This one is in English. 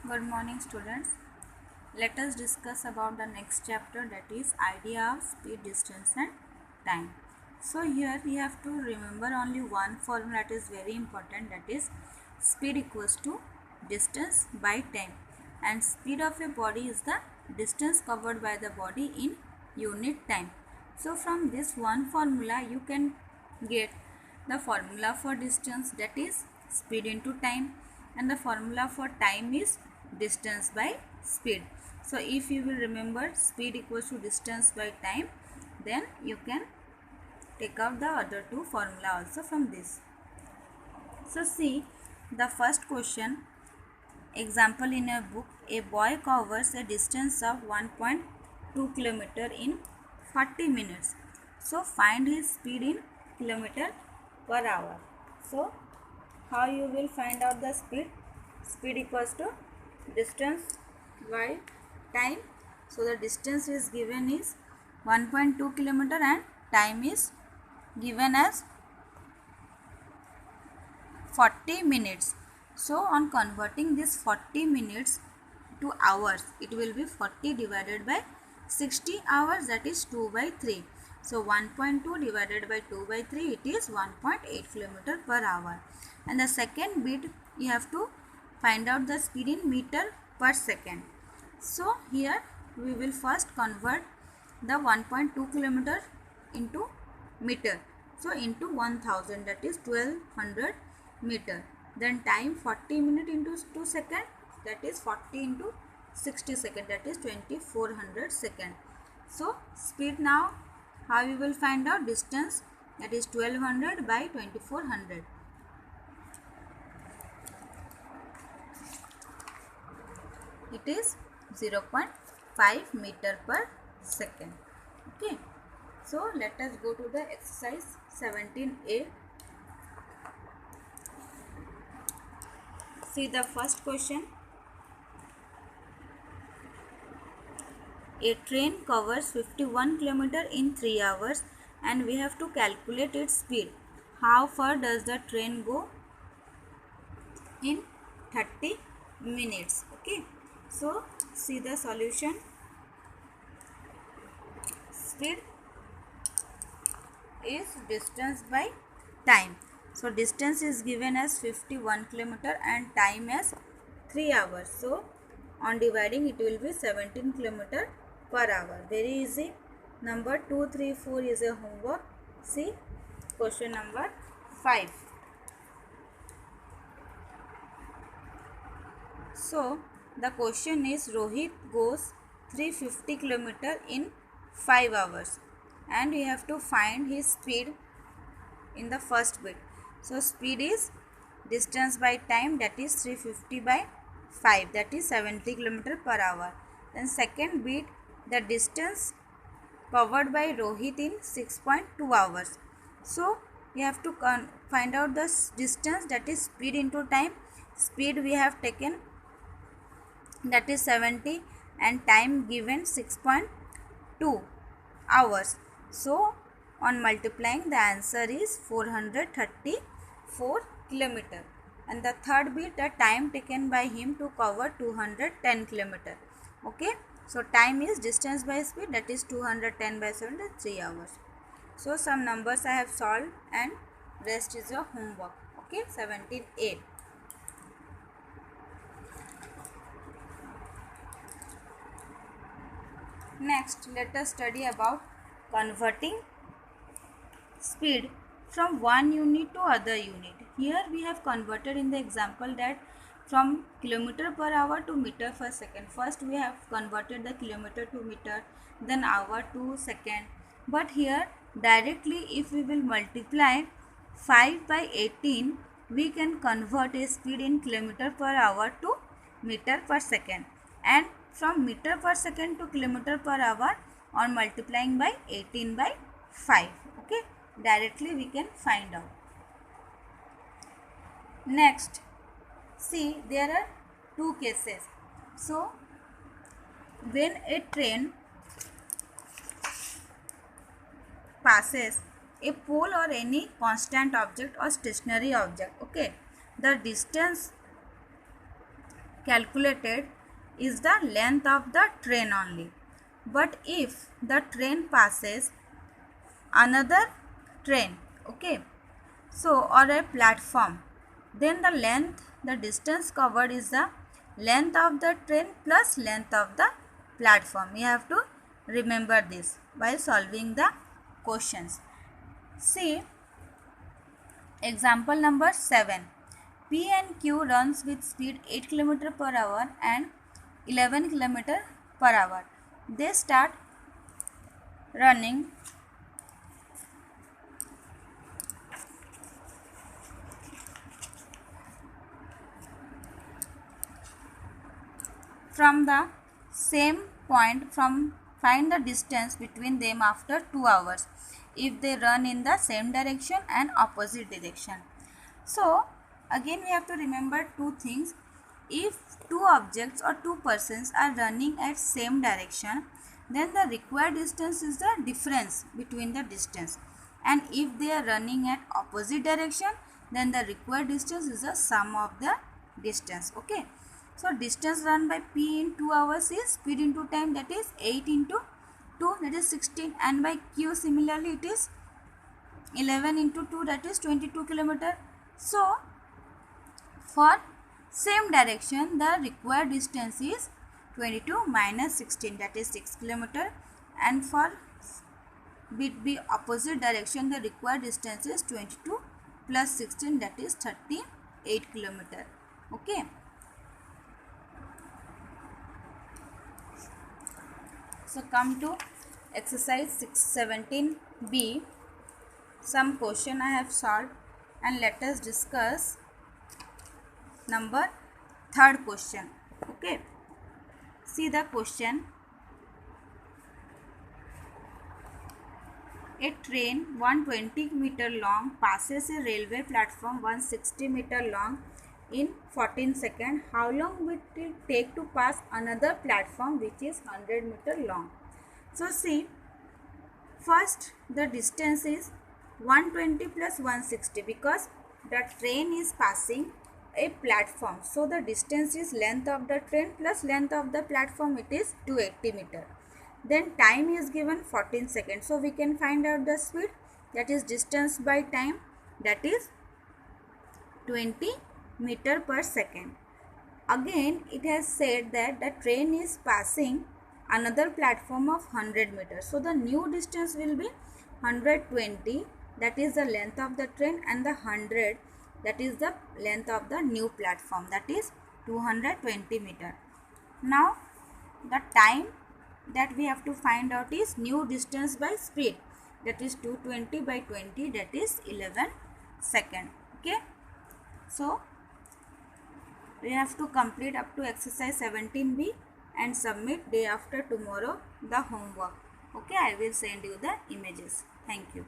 Good morning, students. Let us discuss about the next chapter, that is idea of speed, distance and time. So here we have to remember only one formula that is very important, that is speed equals to distance by time, and speed of a body is the distance covered by the body in unit time. So from this one formula you can get the formula for distance, that is speed into time, and the formula for time is distance by speed. So if you will remember speed equals to distance by time, then you can take out the other two formula also from this. So see the first question. Example in a book, a boy covers a distance of 1.2 kilometer in 40 minutes. So find his speed in kilometer per hour. So how you will find out the speed? Speed equals to distance by time. So the distance is given is 1.2 kilometer and time is given as 40 minutes. So on converting this 40 minutes to hours, it will be 40 divided by 60 hours, that is 2 by 3. So 1.2 divided by 2 by 3, it is 1.8 kilometer per hour. And the second bit, you have to find out the speed in meter per second. So here we will first convert the 1.2 kilometer into meter. So into 1000, that is 1200 meter. Then time 40 minute into 2 second, that is 40 into 60 second, that is 2400 second. So speed now, how you will find out? Distance, that is 1200 by 2400. It is 0.5 meter per second. Okay. So let us go to the exercise 17a. See the first question. A train covers 51 km in 3 hours and we have to calculate its speed. How far does the train go in 30 minutes? Okay. So see the solution. Speed is distance by time. So distance is given as 51 km and time as 3 hours. So on dividing it will be 17 km per hour. Very easy. Number 2, 3, 4 is a homework. See question number 5. So the question is Rohit goes 350 km in 5 hours and we have to find his speed in the first bit. So speed is distance by time, that is 350 by 5, that is 70 km per hour. Then second bit, the distance covered by Rohit in 6.2 hours. So we have to find out the distance, that is speed into time. Speed we have taken, that is 70, and time given 6.2 hours. So on multiplying, the answer is 434 km. And the third bit, the time taken by him to cover 210 km. Okay. So time is distance by speed, that is 210 by 7, 3 hours. So some numbers I have solved and rest is your homework. Okay. 17a. Next, let us study about converting speed from one unit to other unit. Here we have converted in the example that from kilometer per hour to meter per second. First we have converted the kilometer to meter, then hour to second. But here directly if we will multiply 5 by 18, we can convert a speed in kilometer per hour to meter per second. And from meter per second to kilometer per hour on multiplying by 18 by 5. Okay. Directly we can find out. Next, see there are two cases. So when a train passes a pole or any constant object or stationary object, okay, the distance calculated is the length of the train only. But if the train passes another train, okay, so or a platform, then the distance covered is the length of the train plus length of the platform. You have to remember this while solving the questions. See example number 7. P and Q runs with speed 8 km per hour and 11 km per hour. They start running from the same point. Find the distance between them after 2 hours if they run in the same direction and opposite direction. So again we have to remember two things. If two objects or two persons are running at same direction, then the required distance is the difference between the distance, and if they are running at opposite direction, then the required distance is the sum of the distance. Okay, so distance run by P in 2 hours is speed into time, that is 8 into 2, that is 16, and by Q similarly it is 11 into 2, that is 22 km. So for same direction the required distance is 22 minus 16, that is 6 km, and for bit B opposite direction the required distance is 22 plus 16, that is 38 km. Okay. So come to exercise 17b. Some question I have solved, and let us discuss number third question. Okay, see the question. A train 120 meter long passes a railway platform 160 meter long in 14 seconds. How long will it take to pass another platform which is 100 meter long? So see, first the distance is 120 plus 160 because the train is passing a platform. So the distance is length of the train plus length of the platform, it is 280 meter. Then time is given 14 seconds. So we can find out the speed, that is distance by time, that is 20 meter per second. Again it has said that the train is passing another platform of 100 meters. So the new distance will be 120, that is the length of the train, and the 100, that is the length of the new platform, that is 220 meter. Now the time that we have to find out is new distance by speed, that is 220 by 20, that is 11 seconds. Okay, so we have to complete up to exercise 17b and submit day after tomorrow the homework. Okay, I will send you the images. Thank you.